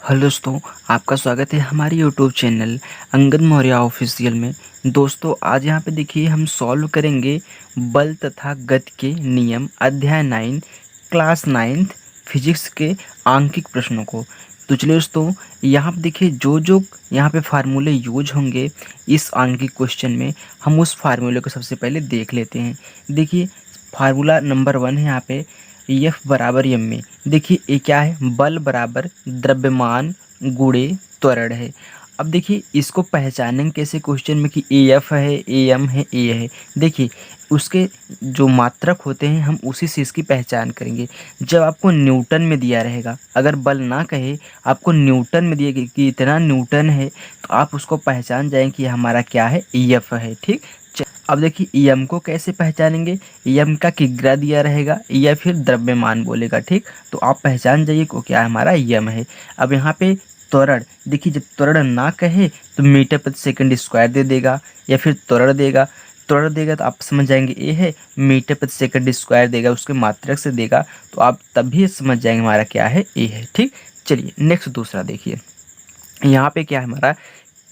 Hello दोस्तों, आपका स्वागत है हमारे YouTube channel Angad Maurya official में। दोस्तों आज यहाँ पे देखिए हम सॉल्व करेंगे बल तथा गति के नियम अध्याय 9 क्लास 9 फिजिक्स के आंकिक प्रश्नों को। तो चलिए दोस्तों, यहाँ पे देखिए जो यहाँ पे फार्मूले यूज होंगे इस आंकिक क्वेश्चन में, हम उस फार्मूले को सबसे पहले देख लेते हैं। देखिए फार्मूला नंबर 1 है यहाँ पे एफ बराबर एम में। देखिए ये क्या है, बल बराबर द्रव्यमान गुणे त्वरण है। अब देखिए इसको पहचानेंगे कैसे क्वेश्चन में कि ए एफ है, ए एम है, ए है। देखिए उसके जो मात्रक होते हैं हम उसी से इसकी पहचान करेंगे। जब आपको न्यूटन में दिया रहेगा, अगर बल ना कहे आपको न्यूटन में दिया कि इतना न्यूटन है, तो आप उसको पहचान जाएंगे कि हमारा क्या है, ई एफ है। ठीक। अब देखिए एम को कैसे पहचानेंगे, एम का किग्रा दिया रहेगा या फिर द्रव्यमान बोलेगा। ठीक, तो आप पहचान जाइए को क्या हमारा एम है। अब यहाँ पे त्वरण, देखिए जब त्वरण ना कहे तो मीटर प्रति सेकंड स्क्वायर दे देगा या फिर त्वरण देगा तो आप समझ जाएंगे ए है, मीटर प्रति सेकंड स्क्वायर देगा उसके मात्रक से देगा, तो आप तभी समझ जाएंगे हमारा क्या है, ए है। ठीक, चलिए नेक्स्ट दूसरा देखिए। यहाँ पे क्या है हमारा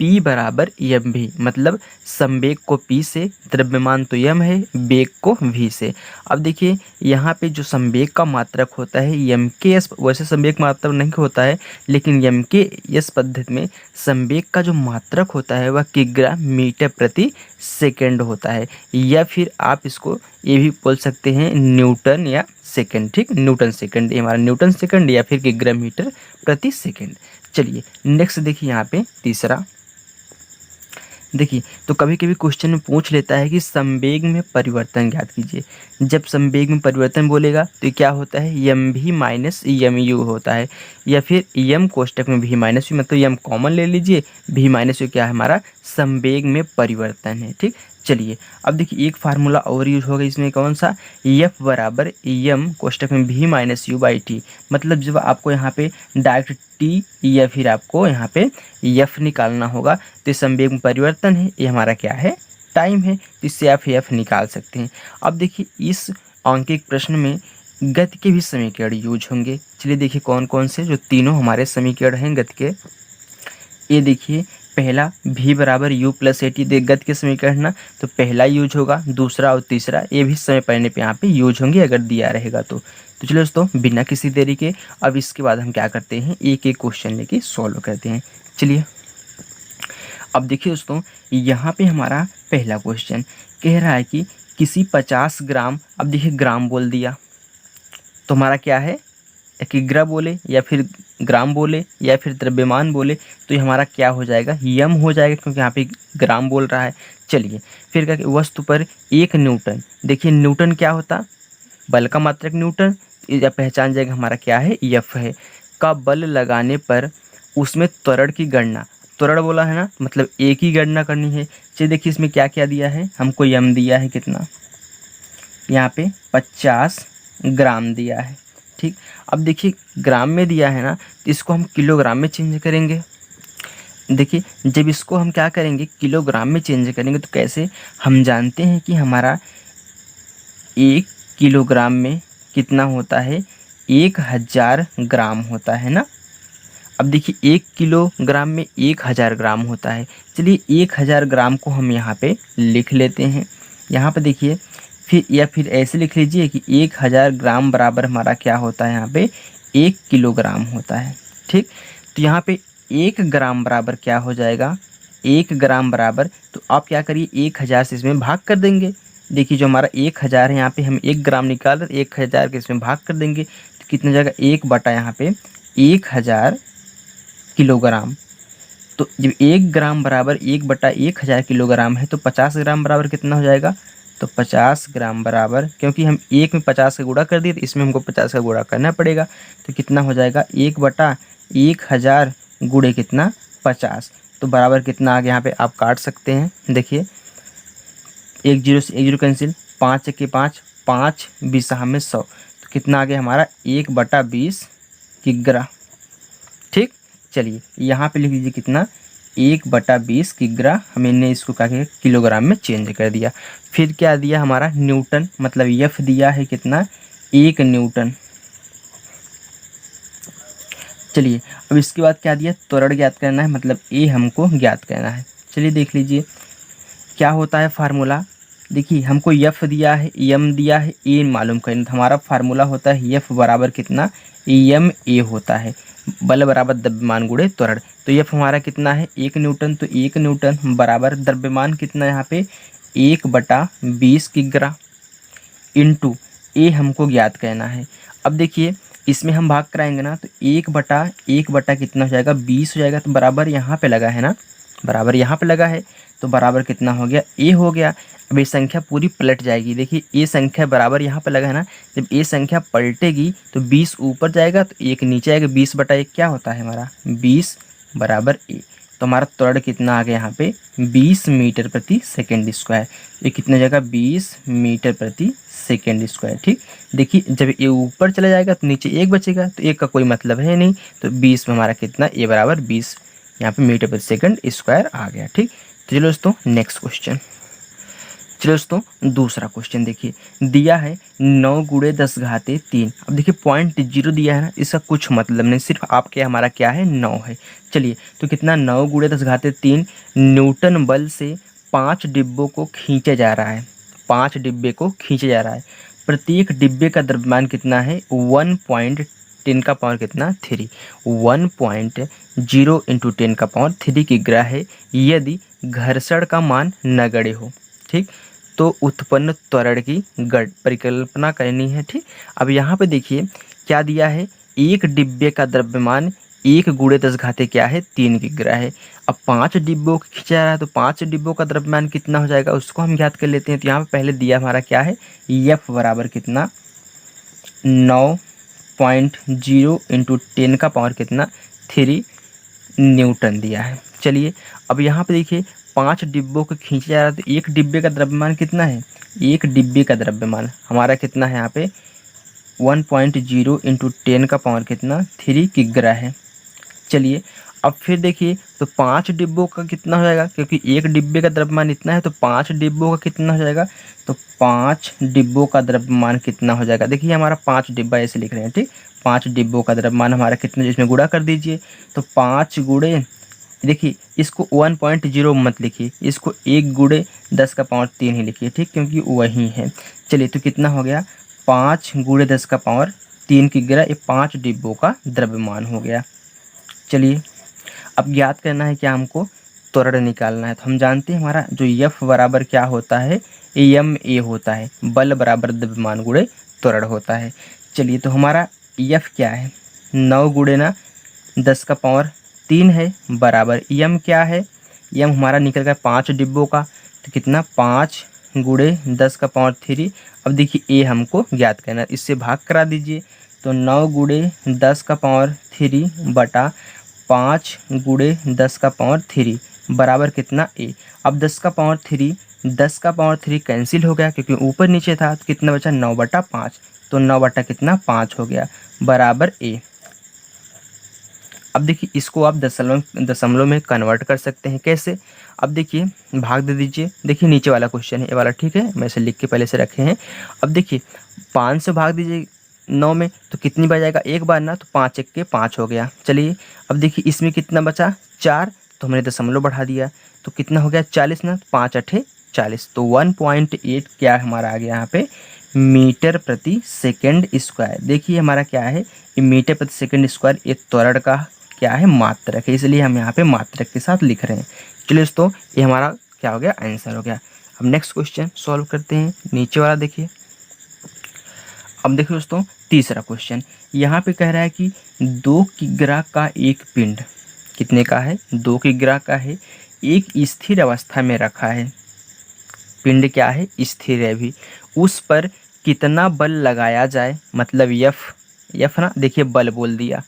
P बराबर एम भी, मतलब संवेग को P से, द्रव्यमान तो m है, वेग को v से। अब देखिए यहाँ पे जो संवेग का मात्रक होता है एम के एस, वैसे संवेग मात्रक नहीं होता है, लेकिन एम के एस पद्धति में संवेग का जो मात्रक होता है वह किग्रा मीटर प्रति सेकंड होता है, या फिर आप इसको ये भी बोल सकते हैं न्यूटन या सेकंड। ठीक, न्यूटन सेकंड, ये हमारा न्यूटन सेकंड या फिर किग्रा मीटर प्रति सेकंड। चलिए नेक्स्ट देखिए यहाँ पे तीसरा। देखिए तो कभी कभी क्वेश्चन में पूछ लेता है कि संवेग में परिवर्तन ज्ञात कीजिए। जब संवेग में परिवर्तन बोलेगा तो क्या होता है, एम भी माइनस एम यू होता है, या फिर एम कोष्टक में भी माइनस यू, मतलब एम कॉमन ले लीजिए, भी माइनस यू क्या है हमारा संवेग में परिवर्तन है। ठीक, चलिए अब देखिए एक फार्मूला और यूज होगा इसमें, कौन सा, एफ बराबर एम कोष्टक में भी माइनस यू बाई टी। मतलब जब आपको यहाँ पे डायरेक्ट टी या फिर आपको यहाँ पे एफ निकालना होगा, तो ये संवेग में परिवर्तन है, ये हमारा क्या है, टाइम है, तो इससे आप एफ निकाल सकते हैं। अब देखिए इस आंकिक प्रश्न में गति के भी समीकरण यूज होंगे। चलिए देखिए कौन कौन से, जो तीनों हमारे समीकरण हैं गति के। ये देखिए पहला v बराबर u प्लस ए टी, देख गति के समीकरण ना, तो पहला यूज होगा, दूसरा और तीसरा ये भी समय पढ़ने पे यहाँ पे यूज होंगे अगर दिया रहेगा तो। चलो दोस्तों बिना किसी देरी के अब इसके बाद हम क्या करते हैं, एक एक क्वेश्चन लेके सॉल्व करते हैं। चलिए अब देखिए दोस्तों, यहाँ पे हमारा पहला क्वेश्चन कह रहा है कि किसी 50 ग्राम, अब देखिए ग्राम बोल दिया तो हमारा क्या है, किग्रा बोले या फिर ग्राम बोले या फिर द्रव्यमान बोले, तो ये हमारा क्या हो जाएगा, यम हो जाएगा, क्योंकि यहाँ पे ग्राम बोल रहा है। चलिए फिर क्या, वस्तु पर 1 न्यूटन, देखिए न्यूटन क्या होता, बल का मात्रक न्यूटन, या पहचान जाएगा हमारा क्या है, एफ है, का बल लगाने पर उसमें त्वरण की गणना, त्वरण बोला है ना, मतलब एक ही गणना करनी है। चलिए देखिए इसमें क्या क्या दिया है, हमको यम दिया है कितना, यहाँ पे 50 ग्राम दिया है। ठीक, अब देखिए ग्राम में दिया है ना, तो इसको हम किलोग्राम में चेंज करेंगे। देखिए जब इसको हम क्या करेंगे, किलोग्राम में चेंज करेंगे, तो कैसे, हम जानते हैं कि हमारा 1 किलोग्राम में कितना होता है, 1000 ग्राम होता है ना। अब देखिए 1 किलोग्राम में 1000 ग्राम होता है। चलिए 1000 ग्राम को हम यहाँ पे लिख लेते हैं। यहाँ पे देखिए फिर, या फिर ऐसे लिख लीजिए कि 1000 ग्राम बराबर हमारा क्या होता है, यहाँ पे 1 किलोग्राम होता है। ठीक, तो यहाँ पे 1 ग्राम बराबर क्या हो जाएगा, 1 ग्राम बराबर, तो आप क्या करिए 1000 से इसमें भाग कर देंगे। देखिए जो हमारा 1000 है, यहाँ पे हम 1 ग्राम निकाल रहे, 1000 के इसमें भाग कर देंगे, तो कितना हो जाएगा, 1 बटा यहाँ पे 1000 किलोग्राम। तो जब 1 ग्राम बराबर 1 बटा 1000 किलोग्राम है, तो 50 ग्राम बराबर कितना हो जाएगा, तो 50 ग्राम बराबर, क्योंकि हम 1 में 50 का गुणा कर दिए तो इसमें हमको 50 का गुणा करना पड़ेगा, तो कितना हो जाएगा, 1 बटा 1000 गुणे कितना, 50, तो बराबर कितना आ गया, यहाँ पे आप काट सकते हैं। देखिए 1 0 से 1 0 कैंसिल, 5 1 5, 5 20 में 100, तो कितना आ गया हमारा 1 बटा 20 किग्रा। ठीक, चलिए यहाँ पे लिख लीजिए कितना, 1 बटा 20 किग्रा, हमने इसको क्या किया, किलोग्राम में चेंज कर दिया। फिर क्या दिया हमारा, न्यूटन, मतलब एफ दिया है कितना, 1 न्यूटन। चलिए अब इसके बाद क्या दिया, त्वरण ज्ञात करना है, मतलब ए हमको ज्ञात करना है। चलिए देख लीजिए क्या होता है फार्मूला। देखिए हमको यफ दिया है, यम दिया है, ए मालूम करना, तो हमारा फार्मूला होता है यफ बराबर कितना, यम ए होता है, बल बराबर द्रव्यमान गुणे त्वरण। तो यफ हमारा कितना है 1 न्यूटन, तो 1 न्यूटन बराबर द्रव्यमान कितना है यहाँ पे 1/20 किग्रा इंटू ए हमको ज्ञात करना है। अब देखिए इसमें हम भाग कराएंगे ना, तो 1/1 कितना हो जाएगा 20 हो जाएगा, तो बराबर यहाँ पे लगा है ना, बराबर यहाँ पे लगा है, तो बराबर कितना हो गया ए हो गया। अब ये संख्या पूरी पलट जाएगी, देखिए ए संख्या बराबर यहाँ पे लगा है ना, जब ए संख्या पलटेगी तो 20 ऊपर जाएगा तो 1 नीचे आएगा, 20/1 क्या होता है हमारा 20 बराबर ए। तो हमारा त्वरण कितना आ गया यहाँ पे 20 मीटर प्रति सेकेंड स्क्वायर। ये कितना जाएगा 20 मीटर प्रति सेकेंड स्क्वायर। ठीक, देखिए जब ये ऊपर चला जाएगा तो नीचे 1 बचेगा, तो 1 का कोई मतलब है नहीं, तो 20 में हमारा कितना ए बराबर 20 यहाँ पे मीटर प्रति सेकंड स्क्वायर आ गया। ठीक, तो चलो दोस्तों नेक्स्ट क्वेश्चन। चलो दोस्तों दूसरा क्वेश्चन देखिए, दिया है 9×10⁻³ अब देखिए 0.0 दिया है ना, इसका कुछ मतलब नहीं, सिर्फ आपके हमारा क्या है 9 है। चलिए तो कितना 9×10⁻³ न्यूटन बल से 5 डिब्बों को खींचा जा रहा है, 5 डिब्बे को खींचा जा रहा है, प्रत्येक डिब्बे का द्रव्यमान कितना है 1.10 का पावर कितना 3, 1.0 इंटू 10 का पावर 3 किग्रा है, यदि घर्षण का मान नगण्य हो। ठीक, तो उत्पन्न त्वरण की परिकल्पना करनी है। ठीक, अब यहाँ पे देखिए क्या दिया है, एक डिब्बे का द्रव्यमान 1×10 क्या है 3 किग्रा है। अब 5 डिब्बों को खींचा जा रहा है, तो 5 डिब्बों का द्रव्यमान कितना हो जाएगा उसको हम ज्ञात कर लेते हैं। तो यहाँ पे पहले दिया हमारा क्या है एफ बराबर कितना 9.0 इंटू 10 का पावर कितना 3 न्यूटन दिया है। चलिए अब यहाँ पे देखिए 5 डिब्बों को खींचा जा रहा है, तो एक डिब्बे का द्रव्यमान कितना है, एक डिब्बे का द्रव्यमान हमारा कितना है यहाँ पे 1.0 इंटू 10 का पावर कितना 3 किग्रा है। चलिए अब फिर देखिए तो 5 डिब्बों का कितना हो जाएगा, क्योंकि एक डिब्बे का द्रव्यमान इतना है, तो 5 डिब्बों का कितना हो जाएगा, तो 5 डिब्बों का द्रव्यमान कितना हो जाएगा, देखिए हमारा 5 डिब्बा ऐसे लिख रहे हैं। ठीक, 5 डिब्बों का द्रव्यमान हमारा कितना, जिसमें गुणा कर दीजिए, तो 5 गुणे देखिए इसको 1.0 मत लिखिए, इसको 1×10⁻³ ही लिखिए। ठीक, क्योंकि वही है। चलिए तो कितना हो गया 5×10⁻³ किग्रा, ये 5 डिब्बों का द्रव्यमान हो गया। चलिए अब ज्ञात करना है क्या हमको, त्वरण निकालना है। तो हम जानते हैं हमारा जो यफ बराबर क्या होता है एम ए होता है, बल बराबर द्रव्यमान गुणे त्वरण होता है। चलिए तो हमारा यफ क्या है 9×10⁻³ है बराबर यम क्या है, यम हमारा निकल गया 5 डिब्बों का, तो कितना 5×10⁻³। अब देखिए ए हमको ज्ञात करना है, इससे भाग करा दीजिए, तो 9×10⁻³ बटा 5×10⁻³ बराबर कितना ए। अब 10⁻³ कैंसिल हो गया, क्योंकि ऊपर नीचे था, तो कितना बचा 9/5, तो 9/5 हो गया बराबर ए। अब देखिए इसको आप दशमलव में कन्वर्ट कर सकते हैं, कैसे, अब देखिए भाग दे दीजिए, देखिए नीचे वाला क्वेश्चन है ये वाला। ठीक है, मैं इसे लिख के पहले से रखे हैं। अब देखिए 5 से भाग दीजिए 9 में, तो कितनी बार जाएगा एक बार ना, तो 5×1 = 5 हो गया। चलिए अब देखिए इसमें कितना बचा 4, तो हमने दशमलव बढ़ा दिया, तो कितना हो गया 40 ना, तो 5×8 = 40, तो 1.8 क्या हमारा आ गया यहाँ पे मीटर प्रति सेकेंड स्क्वायर। देखिए हमारा क्या है ये मीटर प्रति सेकेंड स्क्वायर, ये त्वरण का क्या है मात्रक है, इसलिए हम यहाँ पे मात्रक के साथ लिख रहे हैं। चलिए दोस्तों ये हमारा क्या हो गया आंसर हो गया। अब नेक्स्ट क्वेश्चन सॉल्व करते हैं, नीचे वाला देखिए। अब देखिए दोस्तों तीसरा क्वेश्चन, यहाँ पे कह रहा है कि 2 किग्रा का एक पिंड कितने का है 2 किग्रा का है, एक स्थिर अवस्था में रखा है, पिंड क्या है स्थिर है भी, उस पर कितना बल लगाया जाए, मतलब यफ ना, देखिए बल बोल दिया,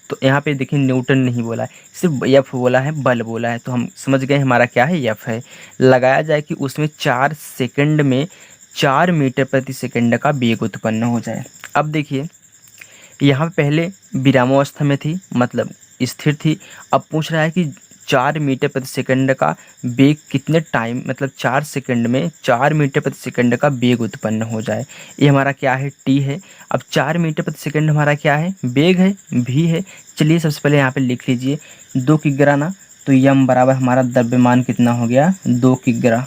तो यहाँ पे देखिए न्यूटन नहीं बोला है, सिर्फ यफ बोला है, बल बोला है, तो हम समझ गए हमारा क्या है यफ है। लगाया जाए कि उसमें 4 सेकंड में 4 मीटर प्रति सेकंड का वेग उत्पन्न हो जाए। अब देखिए यहाँ पे पहले विरामावस्था में थी, मतलब स्थिर थी, अब पूछ रहा है कि 4 मीटर प्रति सेकंड का वेग कितने टाइम मतलब 4 सेकंड में 4 मीटर प्रति सेकंड का वेग उत्पन्न हो जाए। ये हमारा क्या है, टी है। अब 4 मीटर प्रति सेकंड हमारा क्या है, वेग है, भी है। चलिए सबसे पहले यहाँ पे लिख लीजिए 2 किग्रा ना, तो यम बराबर हमारा द्रव्यमान कितना हो गया, 2 किग्रा।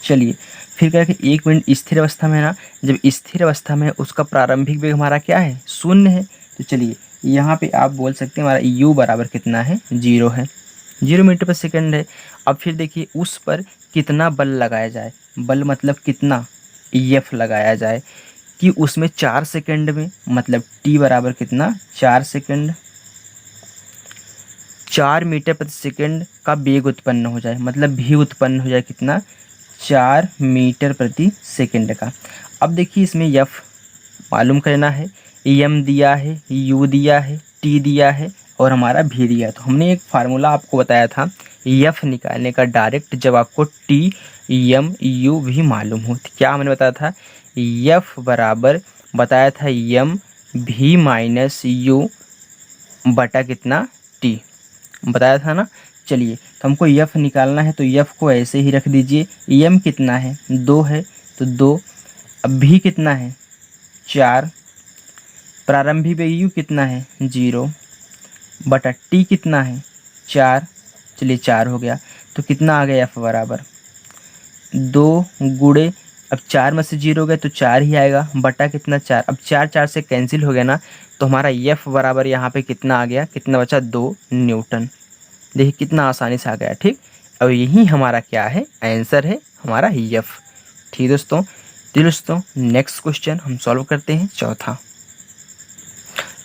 चलिए फिर क्या है कि 1 मिनट स्थिर अवस्था में है ना, जब स्थिर अवस्था में है उसका प्रारंभिक वेग हमारा क्या है, शून्य है। तो चलिए यहाँ पे आप बोल सकते हैं हमारा u बराबर कितना है, 0 है, 0 मीटर पर सेकंड है। अब फिर देखिए उस पर कितना बल लगाया जाए, बल मतलब कितना F लगाया जाए कि उसमें 4 सेकंड में, मतलब t बराबर कितना, 4 सेकंड, 4 मीटर प्रति सेकंड का वेग उत्पन्न हो जाए, मतलब भी उत्पन्न हो जाए कितना, 4 मीटर प्रति सेकंड का। अब देखिए इसमें F मालूम करना है, m दिया है, u दिया है, t दिया है और हमारा भी दिया। तो हमने एक फार्मूला आपको बताया था F निकालने का डायरेक्ट, जब आपको t m u भी मालूम हो। तो क्या हमने बताया था, F बराबर बताया था m भी माइनस u बटा कितना, t बताया था ना। चलिए तो हमको F निकालना है, तो F को ऐसे ही रख दीजिए। m कितना है, 2 है, तो 2। अब भी कितना है, 4। प्रारंभिक वेग u कितना है, 0 बटा t कितना है, 4। चलिए 4 हो गया, तो कितना आ गया F बराबर 2 गुणे, अब 4 में से 0 गए तो 4 ही आएगा, बटा कितना, 4। अब 4 4 से कैंसिल हो गया ना, तो हमारा F बराबर यहाँ पे कितना आ गया, कितना बचा, 2 न्यूटन। देखिए कितना आसानी से आ गया, ठीक। अब यही हमारा क्या है, आंसर है हमारा F। ठीक दोस्तों, तो दोस्तों नेक्स्ट क्वेश्चन हम सॉल्व करते हैं, चौथा।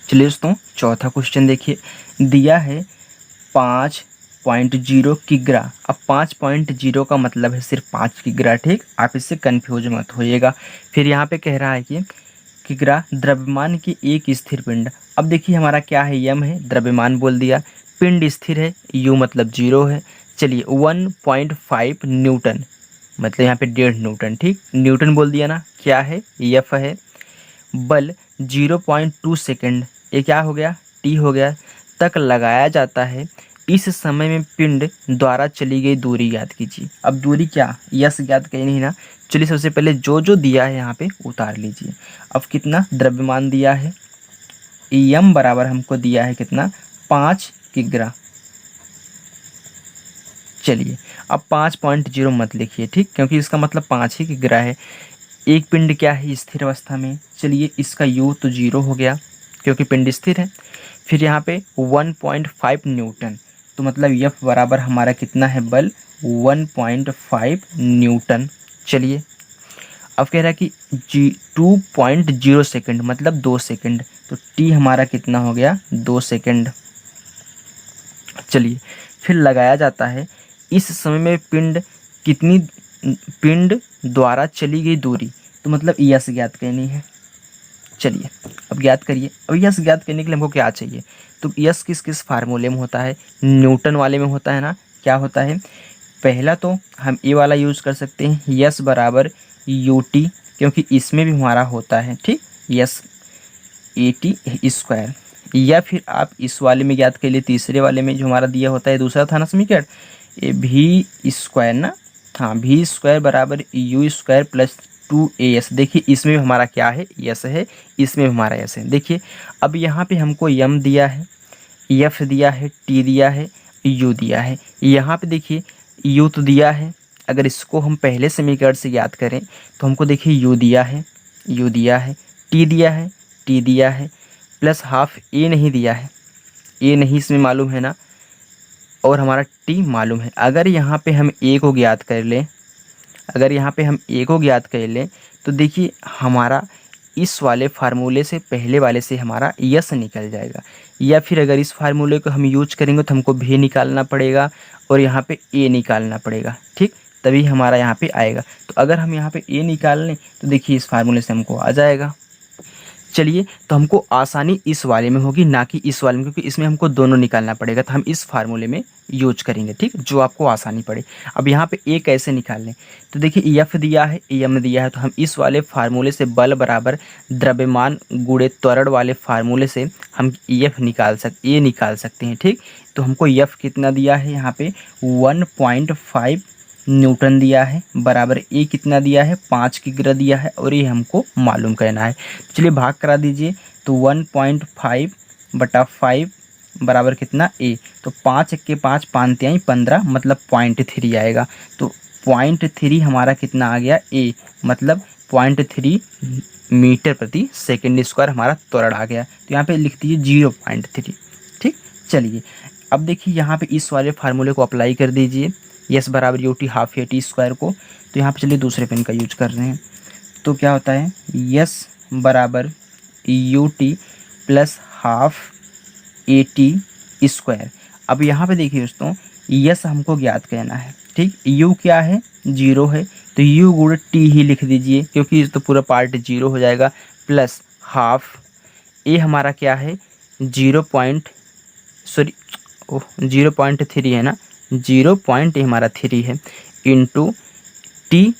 चलिए दोस्तों चौथा क्वेश्चन देखिए, दिया है 5.0 किग्रा। अब 5.0 का मतलब है सिर्फ 5 किग्रा, ठीक, आप इससे कंफ्यूज मत होइएगा। फिर यहाँ पे कह रहा है कि किग्रा द्रव्यमान की एक स्थिर पिंड। अब देखिए हमारा क्या है, यम है, द्रव्यमान बोल दिया, पिंड स्थिर है, यू मतलब 0 है। चलिए 1.5 न्यूटन, मतलब यहाँ पे 1.5 न्यूटन, ठीक, न्यूटन बोल दिया ना, क्या है, एफ है। बल 0.2 सेकंड, ये क्या हो गया, टी हो गया, तक लगाया जाता है। इस समय में पिंड द्वारा चली गई दूरी ज्ञात कीजिए। अब दूरी क्या, यस ज्ञात कहीं नहीं ना। चलिए सबसे पहले जो जो दिया है यहाँ पे उतार लीजिए। अब कितना द्रव्यमान दिया है, एम बराबर हमको दिया है कितना, 5 किग्रा। चलिए अब 5.0 मत लिखिए, ठीक, क्योंकि इसका मतलब 5 ही किग्रा है। एक पिंड क्या है, स्थिर अवस्था में। चलिए इसका u तो 0 हो गया क्योंकि पिंड स्थिर है। फिर यहाँ पे 1.5 न्यूटन, तो मतलब F बराबर हमारा कितना है, बल 1.5 न्यूटन। चलिए अब कह रहा है कि 2.0 सेकंड, मतलब 2 सेकंड, तो t हमारा कितना हो गया, 2 सेकंड। चलिए फिर लगाया जाता है, इस समय में पिंड कितनी, पिंड द्वारा चली गई दूरी, तो मतलब यस ज्ञात करनी है। चलिए अब ज्ञात करिए। अब यस ज्ञात करने के लिए हमको क्या चाहिए, तो यस किस किस फार्मूले में होता है, न्यूटन वाले में होता है ना। क्या होता है, पहला तो हम ये वाला यूज़ कर सकते हैं, यस बराबर यू टी, क्योंकि इसमें भी हमारा होता है, ठीक, यस ए टी स्क्वायर। या फिर आप इस वाले में ज्ञात कर लिए, तीसरे वाले में जो हमारा दिया होता है, दूसरा था ना समीकरण, ए भी स्क्वायर ना, हाँ, भी स्क्वायर बराबर यू स्क्वायर प्लस 2as। देखिए इसमें भी हमारा क्या है, यस है, इसमें भी हमारा यस है। देखिए अब यहाँ पे हमको यम दिया है, एफ दिया है, टी दिया है, यू दिया है। यहाँ पे देखिए यू तो दिया है, अगर इसको हम पहले समीकरण से याद करें तो हमको देखिए यू दिया है, यू दिया है, टी दिया है, टी दिया है, प्लस हाफ ए नहीं दिया है, ए नहीं इसमें मालूम है ना, और हमारा टी मालूम है। अगर यहाँ पे हम ए को ज्ञात कर लें, अगर यहाँ पे हम ए को ज्ञात कर लें तो देखिए हमारा इस वाले फार्मूले से, पहले वाले से हमारा यस निकल जाएगा। या फिर अगर इस फार्मूले को हम यूज करेंगे तो हमको भी निकालना पड़ेगा और यहाँ पे ए निकालना पड़ेगा, ठीक, तभी हमारा यहाँ पे आएगा। तो अगर हम यहाँ पे ए निकाल लें तो देखिए इस फार्मूले से हमको आ जाएगा। चलिए, तो हमको आसानी इस वाले में होगी ना कि इस वाले में, क्योंकि इसमें हमको दोनों निकालना पड़ेगा, तो हम इस फार्मूले में यूज करेंगे, ठीक, जो आपको आसानी पड़े। अब यहाँ पे ए कैसे निकाल लें, तो देखिए एफ दिया है, एम दिया है, तो हम इस वाले फार्मूले से बल बराबर द्रव्यमान गुणे त्वरण वाले फार्मूले से हम एफ ए निकाल सकते हैं, ठीक। तो हमको एफ कितना दिया है यहाँ पे 1.5 न्यूटन दिया है, बराबर ए कितना दिया है 5 की ग्रह दिया है, और ये हमको मालूम करना है। चलिए भाग करा दीजिए, तो 1.5 बटा 5 बराबर कितना ए, तो 5 एक के 5 5 तिहाई 15, मतलब 0.3 आएगा। तो 0.3 हमारा कितना आ गया ए, मतलब 0.3 मीटर प्रति सेकेंड स्क्वायर हमारा त्वरण आ गया। तो यहाँ पे लिख दीजिए 0.3, ठीक। चलिए अब देखिए यहाँ पे इस वाले फार्मूले को अप्लाई कर दीजिए, यस बराबर U T half A T square को। तो यहाँ पे चलिए दूसरे पेन का यूज कर रहे हैं, तो क्या होता है यस बराबर U T plus half A T square. अब यहाँ पे देखिए दोस्तों, यस हमको ज्ञात करना है, ठीक। यू क्या है 0 है, तो यू गुण टी ही लिख दीजिए, क्योंकि तो पूरा पार्ट 0 हो जाएगा, प्लस हाफ ए हमारा क्या है 0.3 है ना, 0. हमारा 3 है, इंटू टी,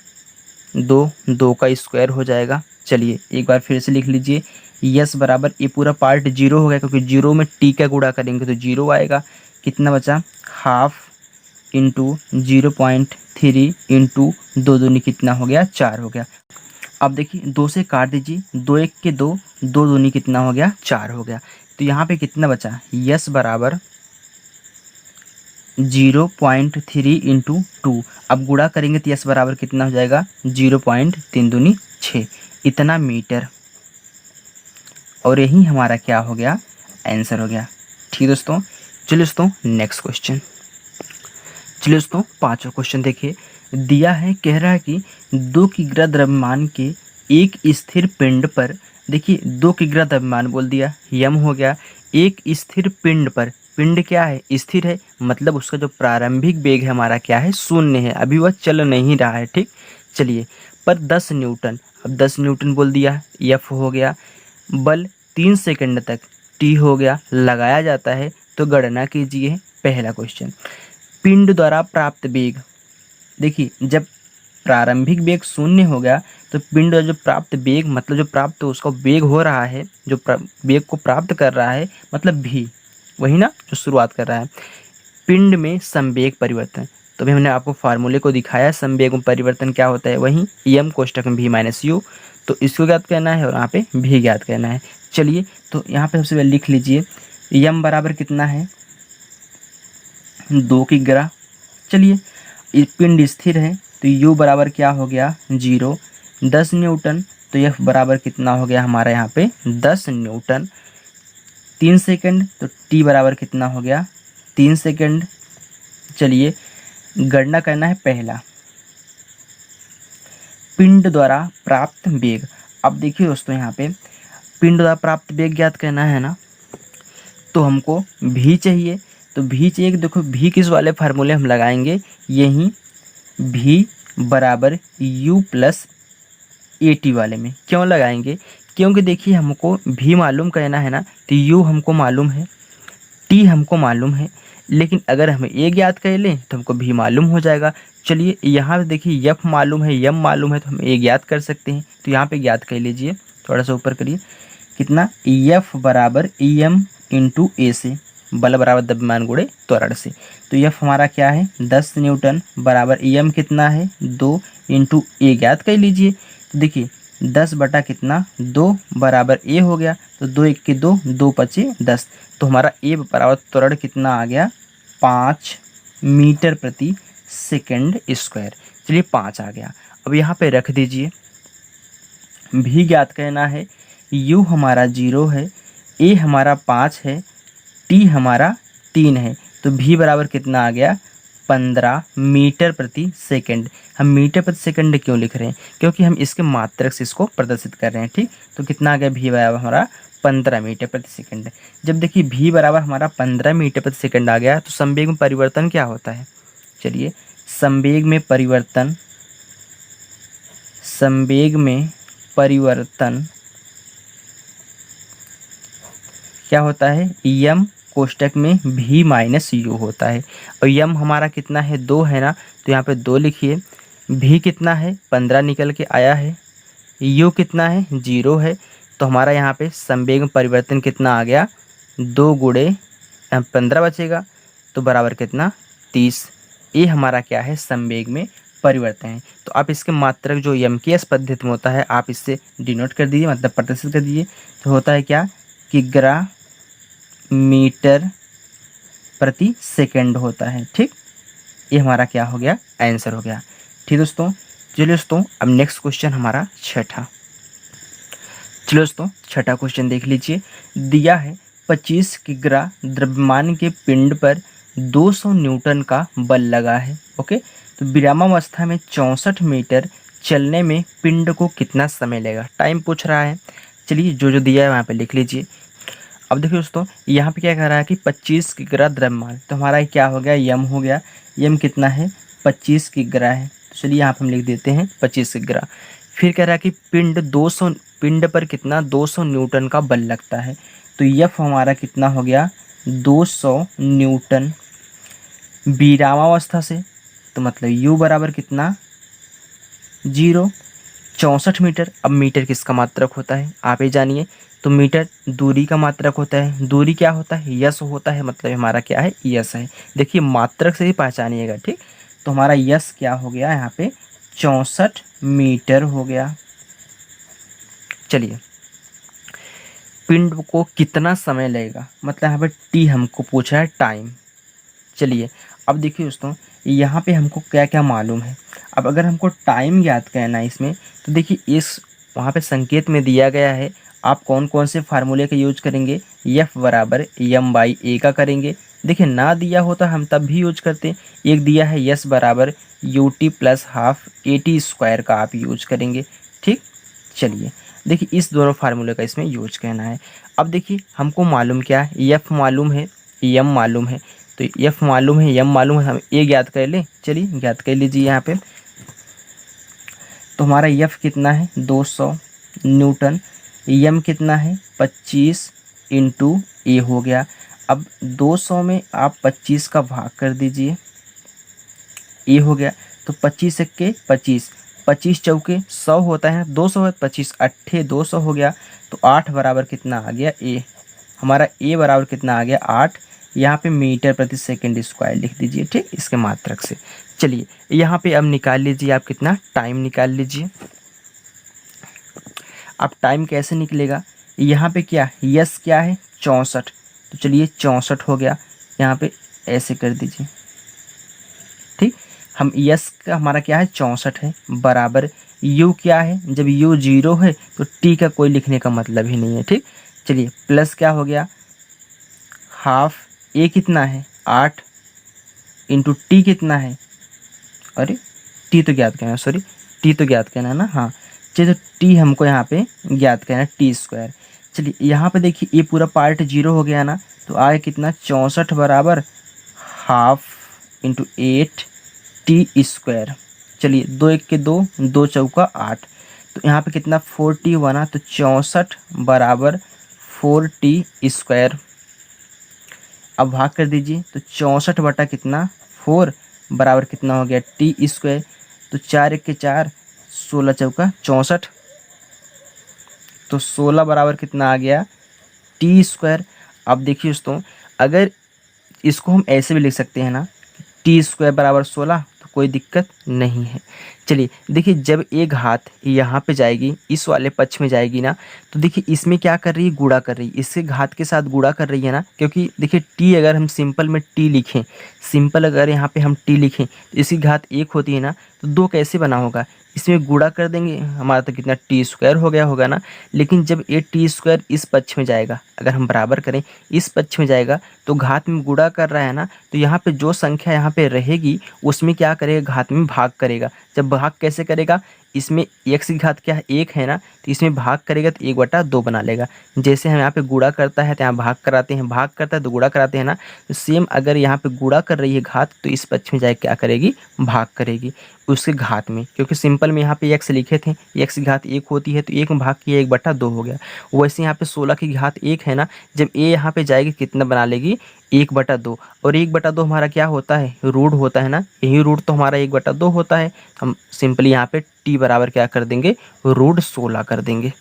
2 का स्क्वायर हो जाएगा। चलिए एक बार फिर से लिख लीजिए, यस बराबर ये पूरा पार्ट 0 हो गया, क्योंकि 0 में टी का गुणा करेंगे तो 0 आएगा। कितना बचा हाफ इंटू 0.3 इंटू 2 दूनी कितना हो गया 4 हो गया। अब देखिए 2 से काट दीजिए, 2 एक के 2, 2 दूनी कितना हो गया 4 हो गया। तो यहाँ पे कितना बचा यस बराबर 0.3 इंटू 2, अब गुणा करेंगे तो यस बराबर कितना हो जाएगा 0.3 दूनी 6, इतना मीटर। और यही हमारा क्या हो गया आंसर हो गया, ठीक दोस्तों। चलिए दोस्तों नेक्स्ट क्वेश्चन, चलिए दोस्तों पांचवा क्वेश्चन देखिए, दिया है, कह रहा है कि 2 किग्रा द्रव्यमान के एक स्थिर पिंड पर, देखिए 2 किग्रा द्रव्यमान बोल दिया, यम हो गया, एक स्थिर पिंड पर, पिंड क्या है स्थिर है, मतलब उसका जो प्रारंभिक वेग है हमारा क्या है 0 है, अभी वह चल नहीं रहा है, ठीक। चलिए पर 10 न्यूटन, अब 10 न्यूटन बोल दिया, एफ हो गया, बल 3 सेकंड तक टी हो गया लगाया जाता है, तो गणना कीजिए। पहला क्वेश्चन, पिंड द्वारा प्राप्त वेग, देखिए जब प्रारंभिक वेग 0 हो गया तो पिंड द्वारा जो प्राप्त वेग, मतलब जो प्राप्त उसका वेग हो रहा है, जो वेग को प्राप्त कर रहा है, मतलब भी वही ना जो शुरुआत कर रहा है, पिंड में संवेग परिवर्तन। तो अभी हमने आपको फार्मूले को दिखाया, संवेग में परिवर्तन क्या होता है, वही एम कोष्टक में भी माइनस यू, तो इसको ज्ञात करना है और यहाँ पे भी ज्ञात करना है। चलिए तो यहाँ पे सबसे पहले लिख लीजिए, एम बराबर कितना है 2 किग्रा। चलिए पिंड स्थिर है, तो यू बराबर क्या हो गया 0, 10 न्यूटन, तो एफ बराबर कितना हो गया हमारा यहाँ पे 10 न्यूटन, 3 सेकंड, तो टी बराबर कितना हो गया 3 सेकंड। चलिए गणना करना है पहला, पिंड द्वारा प्राप्त वेग। अब देखिए दोस्तों यहाँ पे पिंड द्वारा प्राप्त वेग ज्ञात करना है ना, तो हमको भी चाहिए, तो भी चाहिए, देखो भी किस वाले फार्मूले हम लगाएंगे, यही भी बराबर u प्लस ए टी वाले में। क्यों लगाएंगे, क्योंकि देखिए हमको भी मालूम करना है ना, तो u हमको मालूम है, t हमको मालूम है, लेकिन अगर हमें a ज्ञात कर लें तो हमको भी मालूम हो जाएगा। चलिए यहाँ पे देखिए f मालूम है, m मालूम है, तो हम a ज्ञात कर सकते हैं, तो यहाँ पे ज्ञात कर लीजिए, थोड़ा सा ऊपर करिए, कितना f बराबर em इंटू ए से, बल बराबर द्रव्यमान गुणे त्वरण से। तो एफ हमारा क्या है 10 न्यूटन, बराबर एम कितना है 2 इंटू ए ज्ञात कर लीजिए। तो देखिए 10 बटा कितना 2 बराबर ए हो गया, तो 2 एक के 2, 2 पचे 10, तो हमारा ए बराबर त्वरण कितना आ गया 5 मीटर प्रति सेकेंड स्क्वायर। चलिए 5 आ गया, अब यहाँ पे रख दीजिए, भी ज्ञात करना है, यू हमारा 0 है, ए हमारा 5 है, टी हमारा 3 है, तो भी बराबर कितना आ गया 15 मीटर प्रति सेकंड। हम मीटर प्रति सेकंड क्यों लिख रहे हैं, क्योंकि हम इसके मात्रक से इसको प्रदर्शित कर रहे हैं, ठीक। तो कितना आ गया भी बराबर हमारा 15 मीटर प्रति सेकंड। जब देखिए भी बराबर हमारा 15 मीटर प्रति सेकंड आ गया, तो संवेग में परिवर्तन क्या होता है, चलिए संवेग में परिवर्तन, संवेग में परिवर्तन क्या होता है, यम कोष्टक में भी माइनस यू होता है। और यम हमारा कितना है, 2 है ना, तो यहाँ पे 2 लिखिए। भी कितना है, 15 निकल के आया है। यू कितना है, 0 है। तो हमारा यहाँ पे संवेग में परिवर्तन कितना आ गया, 2 गुणे 15 बचेगा, तो बराबर कितना, 30। ये हमारा क्या है, संवेग में परिवर्तन है। तो आप इसके मात्रक जो यम की एस पद्धति में होता है, आप इससे डिनोट कर दीजिए, मतलब प्रदर्शित कर दीजिए। तो होता है क्या कि ग्राम मीटर प्रति सेकंड होता है। ठीक, ये हमारा क्या हो गया, आंसर हो गया। ठीक दोस्तों, चलिए दोस्तों अब नेक्स्ट क्वेश्चन हमारा छठा। चलो दोस्तों छठा क्वेश्चन देख लीजिए। दिया है 25 किग्रा द्रव्यमान के पिंड पर 200 न्यूटन का बल लगा है। ओके, तो विरामावस्था में 64 मीटर चलने में पिंड को कितना समय लगेगा, टाइम पूछ रहा है। चलिए जो जो दिया है वहाँ पे लिख लीजिए। अब देखिए दोस्तों, यहाँ पे क्या कह रहा है कि 25 किग्रा द्रव्यमान, तो हमारा क्या हो गया, यम हो गया। यम कितना है, 25 किग्रा है। तो चलिए यहाँ पे हम लिख देते हैं 25 किग्रा। फिर कह रहा है कि पिंड पर कितना, 200 न्यूटन का बल लगता है। तो यफ हमारा कितना हो गया, 200 न्यूटन विरामावस्था से, तो मतलब यू बराबर कितना, 0। 64 मीटर, अब मीटर किसका मात्रक होता है आप ही जानिए। तो मीटर दूरी का मात्रक होता है। दूरी क्या होता है, यस होता है, मतलब हमारा क्या है, यस है। देखिए मात्रक से ही पहचानिएगा। ठीक, तो हमारा यस क्या हो गया यहाँ पे, 64 मीटर हो गया। चलिए, पिंड को कितना समय लगेगा, मतलब यहाँ पे टी हमको पूछा है, टाइम। चलिए अब देखिए दोस्तों, यहाँ पे हमको क्या क्या मालूम है। अब अगर हमको टाइम ज्ञात करना है इसमें, तो देखिए इस वहाँ पे संकेत में दिया गया है, आप कौन कौन से फार्मूले का यूज करेंगे, एफ बराबर एम बाई ए का करेंगे। देखिए ना दिया होता हम तब भी यूज करते। एक दिया है यस बराबर U T plus half A T square का आप यूज करेंगे। ठीक, चलिए देखिए इस दोनों फार्मूले का इसमें यूज करना है। अब देखिए हमको मालूम क्या है, एफ मालूम है, एम मालूम है। तो एफ मालूम है, एम मालूम है, हम ए ज्ञात कर ले। चलिए ज्ञात कर लीजिए यहाँ पे। तो हमारा एफ कितना है, 200 न्यूटन। एम कितना है, 25 इंटू ए हो गया। अब 200 में आप 25 का भाग कर दीजिए, ए हो गया। तो 25 के 25, 25 चौके 100 होता है, 200 है, 25 अट्ठे 200 हो गया। तो 8 बराबर कितना आ गया, ए। हमारा ए बराबर कितना आ गया, 8। यहाँ पे मीटर प्रति सेकंड स्क्वायर लिख दीजिए। ठीक, इसके मात्रक से। चलिए यहाँ पे अब निकाल लीजिए, आप कितना टाइम निकाल लीजिए। अब टाइम कैसे निकलेगा, यहाँ पे क्या यस क्या है, 64। तो चलिए 64 हो गया, यहाँ पे ऐसे कर दीजिए। ठीक, हम यस का हमारा क्या है, 64 है, बराबर यू क्या है, जब यू 0 है तो टी का कोई लिखने का मतलब ही नहीं है। ठीक, चलिए प्लस क्या हो गया, हाफ ए कितना है, 8 इंटू टी कितना है, अरे टी तो ज्ञात करना, सॉरी टी तो ज्ञात करना है ना, हाँ। चलिए तो टी हमको यहाँ पे ज्ञात करना है, टी स्क्वायर। चलिए यहाँ पे देखिए ये पूरा पार्ट 0 हो गया ना, तो आगे कितना, 64 बराबर हाफ इंटू 8 टी स्क्वायर। चलिए 2 1 के 2, 2 चौका 8। तो यहाँ पे कितना 40 बना, तो 64 बराबर 4t स्क्वायर। अब भाग कर दीजिए, तो 64 बटा कितना 4 बराबर कितना हो गया, टी स्क्वायर। तो 4 1 के 4, 16 चौका 64। तो 16 बराबर कितना आ गया, टी स्क्वायर। अब देखिए दोस्तों, अगर इसको हम ऐसे भी लिख सकते हैं ना, टी स्क्वायर बराबर 16, तो कोई दिक्कत नहीं है। चलिए देखिए, जब एक घात यहाँ पे जाएगी, इस वाले पक्ष में जाएगी ना, तो देखिए इसमें क्या कर रही है, गुणा कर रही है, इससे घात के साथ गुणा कर रही है ना। क्योंकि देखिए टी अगर हम सिंपल में टी लिखें, सिंपल अगर यहाँ पे हम टी लिखें तो इसकी घात 1 होती है ना, तो 2 कैसे बना होगा, इसमें गुणा कर देंगे, हमारा तो कितना टी स्क्वायर हो गया होगा ना। लेकिन जब ये टी स्क्वायर इस पक्ष में जाएगा, अगर हम बराबर करें इस पक्ष में जाएगा, तो घात में गुणा कर रहा है ना, तो यहाँ पे जो संख्या यहाँ पे रहेगी उसमें क्या करेगा, घात में भाग करेगा। जब भाग कैसे करेगा, इसमें x की घात क्या है, 1 है ना, तो इसमें भाग करेगा तो 1/2 बना लेगा। जैसे हम यहाँ पे गुणा करता है तो यहाँ भाग कराते हैं, भाग करता है तो गुणा कराते हैं ना, तो सेम अगर यहाँ पे गुणा कर रही है घात तो इस पक्ष में जाके क्या करेगी, भाग करेगी उसके घात में, क्योंकि सिंपल में यहाँ पे x लिखे थे, x की घात 1 होती है तो 1 में भाग किया 1/2 हो गया। वैसे यहाँ पे 16 की घात 1 है ना, जब a यहाँ पे जाएगी कितना बना लेगी, 1/2। और 1/2 हमारा क्या होता है, रूट होता है ना, यही रूट तो हमारा 1/2 होता है। हम सिंपली यहाँ पे t बराबर क्या कर देंगे, √16 कर देंगे।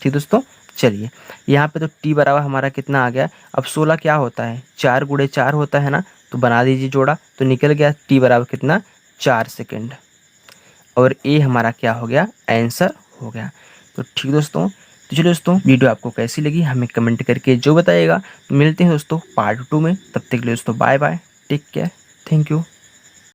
ठीक दोस्तों, चलिए यहाँ पे तो t बराबर हमारा कितना आ गया। अब 16 क्या होता है, 4 × 4 होता है ना, तो बना दीजिए जोड़ा, तो निकल गया t बराबर कितना, 4 सेकेंड। और ए हमारा क्या हो गया, आंसर हो गया। तो ठीक दोस्तों, तो चलिए दोस्तों, वीडियो आपको कैसी लगी हमें कमेंट करके जो बताइएगा। मिलते हैं दोस्तों पार्ट 2 में, तब तक के लिए दोस्तों bye bye, take care, thank you.